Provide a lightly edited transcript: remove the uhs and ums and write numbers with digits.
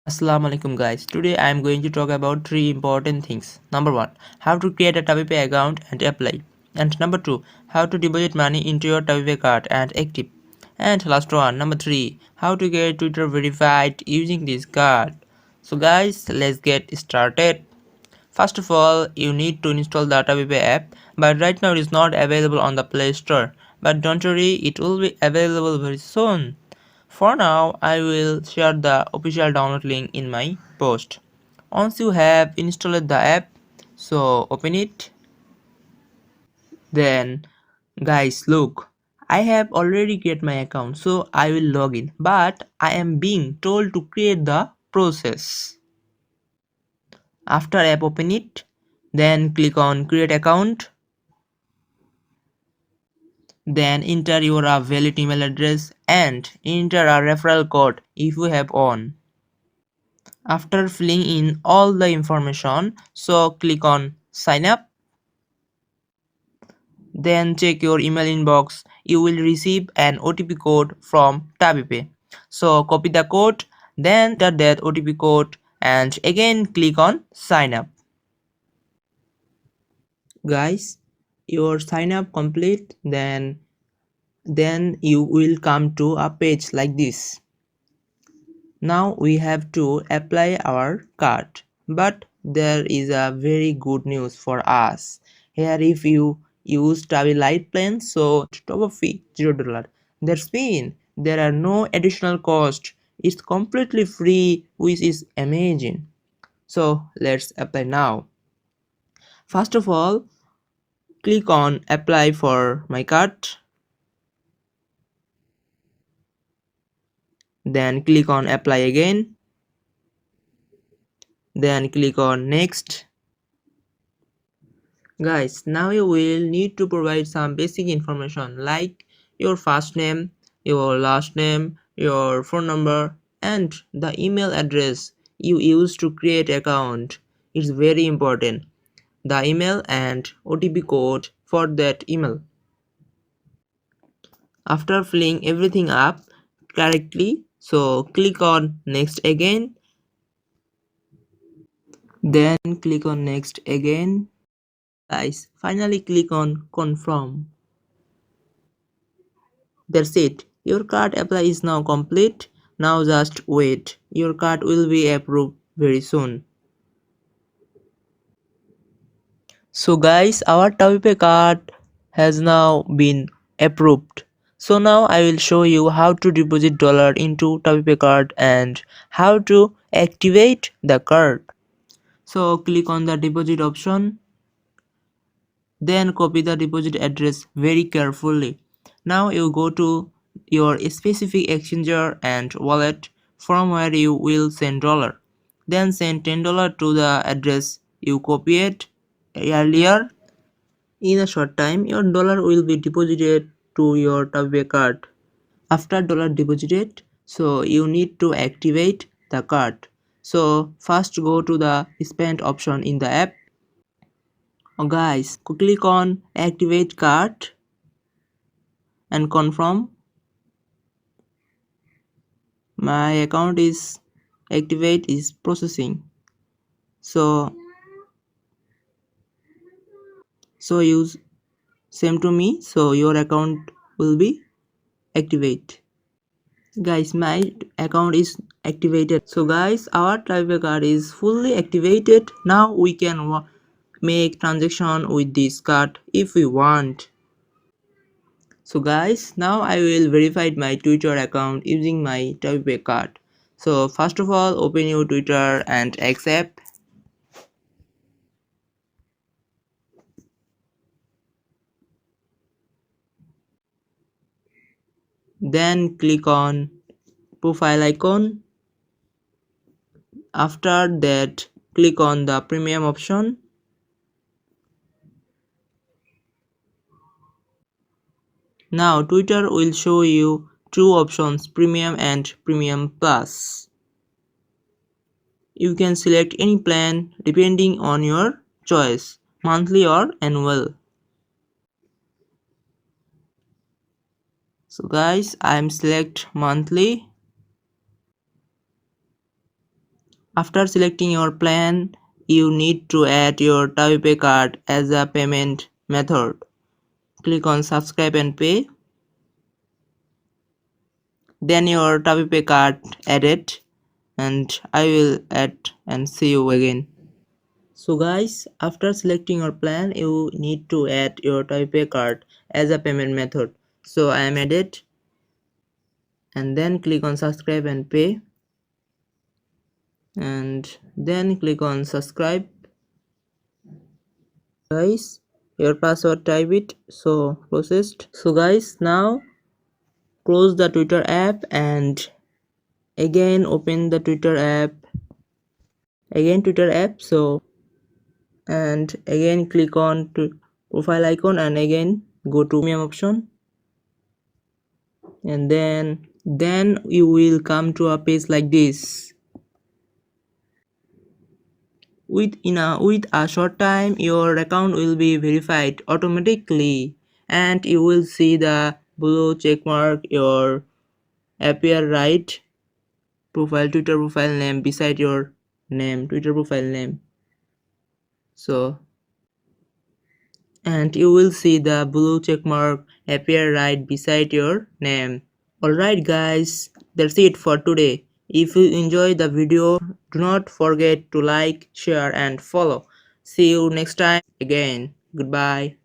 Assalamu alaikum guys. Today I am going to talk about three important things. Number 1, how to create a TabiPay account and apply. And number 2, how to deposit money into your TabiPay card and active. And last one, number 3, how to get Twitter verified using this card. So guys, let's get started. First of all, you need to install the TabiPay app, but right now it is not available on the Play Store. But don't worry, it will be available very soon. For now, I will share the official download link in my post. Once you have installed the app, so open it. Then, guys, look, I have already created my account, so I will log in. But I am being told to create the process. After app open it, then click on create account. Then enter your valid email address and enter a referral code if you have one. After filling in all the information, so click on sign up. Then check your email inbox. You will receive an OTP code from TabiPay. So copy the code, then enter that OTP code and again click on sign up. Guys, your sign up complete, then you will come to a page like this. Now we have to apply our card, but there is a very good news for us. Here if you use Tabi Lite plan, so top up fee $0. That's mean there are no additional cost. It's completely free, which is amazing. So let's apply now. First of all, click on apply for my card. Then click on apply again. Then click on next. Guys, now you will need to provide some basic information like your first name, your last name, your phone number, and the email address you use to create account. It's very important. The email and OTP code for that email. After filling everything up correctly, so click on next again. Then click on next again. Guys, finally click on confirm. That's it. Your card apply is now complete. Now just wait. Your card will be approved very soon. So guys, our TabiPay card has now been approved. So now I will show you how to deposit dollar into TabiPay card and how to activate the card. So click on the deposit option. Then copy the deposit address very carefully. Now you go to your specific exchanger and wallet from where you will send dollar. Then send $10 to the address you copied earlier. In a short time, your dollar will be deposited to your TabiPay card. After dollar deposited, so you need to activate the card. So first go to the spend option in the app. Guys, click on activate card and confirm. My account is activate is processing. So use same to me, so your account will be activate. Guys, my account is activated. So guys, our TabiPay card is fully activated. Now we can make transaction with this card if we want. So guys, now I will verify my Twitter account using my TabiPay card. So first of all, open your Twitter and accept. Then click on profile icon. After that, click on the premium option. Now Twitter will show you two options, premium and premium plus. You can select any plan depending on your choice, monthly or annual. So guys, I am select monthly. After selecting your plan, you need to add your TabiPay card as a payment method. Click on subscribe and pay. Then your TabiPay card added, and I will add and see you again. So guys, after selecting your plan, you need to add your TabiPay card as a payment method. So I am added, and then click on subscribe and pay, and then click on subscribe. Guys, your password, type it. So processed. So guys, now close the Twitter app and again open the Twitter app, so and again click on to profile icon and again go to premium option, and then you will come to a page like this. With a short time, your account will be verified automatically, and you will see the blue check mark your appear right profile Twitter profile name beside your name, Twitter profile name. So, and you will see the blue check mark appear right beside your name. Alright guys, that's it for today. If you enjoyed the video, do not forget to like, share and follow. See you next time again. Goodbye.